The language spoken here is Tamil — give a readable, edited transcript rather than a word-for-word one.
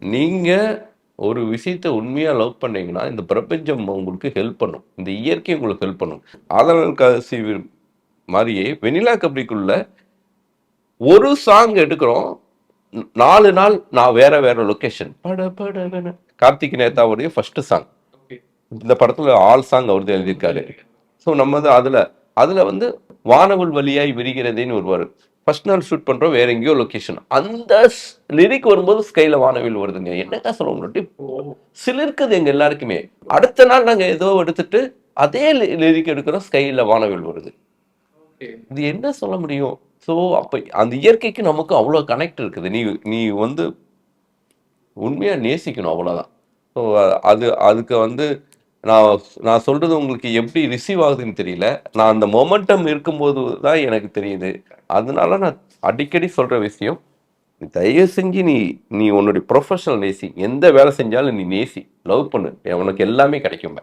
நீங்க ஒரு விஷயத்த உண்மையா லவ் பண்ணீங்கன்னா, இந்த பிரபஞ்சம் உங்களுக்கு ஹெல்ப் பண்ணும். இந்த இயற்கை உங்களுக்கு ஹெல்ப் பண்ணும். ஆதவன் கசிவு மாரியே வெண்ணிலா கபடிக்குள்ள ஒரு சாங் எடுக்குறோம். 4 நாள் நான் வேற வேற லொகேஷன். பட படவென கார்த்திக் நேதாவுடைய ஃபர்ஸ்ட் சாங். இந்த படத்துல ஆல் சாங் அவர்தான் எழுதியிருக்காரு. ஸோ நம்ம தான் அதுல வந்து வானவில் வழியாய் விரிகிறதேன்னு வருவாரு. ஃபர்ஸ்ட் நாள் ஷூட் பண்றோம் வேற எங்கேயோ லொகேஷன். அந்த லிரிக் வரும்போது ஸ்கைல வானவில் வருதுங்க. என்னங்க சொல்ல முடியும்? சிலிர்க்குது எங்க எல்லாருக்குமே. அடுத்த நாள் நாங்க ஏதோ எடுத்துட்டு அதே லிரிக் எடுக்கிறோம் ஸ்கைல வானவில் வருது. இது என்ன சொல்ல முடியும்? ஸோ அப்ப அந்த இயற்கைக்கு நமக்கு அவ்வளோ கனெக்ட் இருக்குது. நீ நீ வந்து உண்மையா நேசிக்கணும் அவ்வளோதான். ஸோ அதுக்கு வந்து நான் நான் சொல்றது உங்களுக்கு எப்படி ரிசீவ் ஆகுதுன்னு தெரியல. நான் அந்த மொமெண்டம் இருக்கும்போது தான் எனக்கு தெரியுது. அதனால நான் அடிக்கடி சொல்ற விஷயம், தயவு செஞ்சு நீ நீ உன்னுடைய ப்ரொஃபஷனல் நேசி. எந்த வேலை செஞ்சாலும் நீ நேசி. லவ் பண்ணு. உனக்கு எல்லாமே கிடைக்கும்.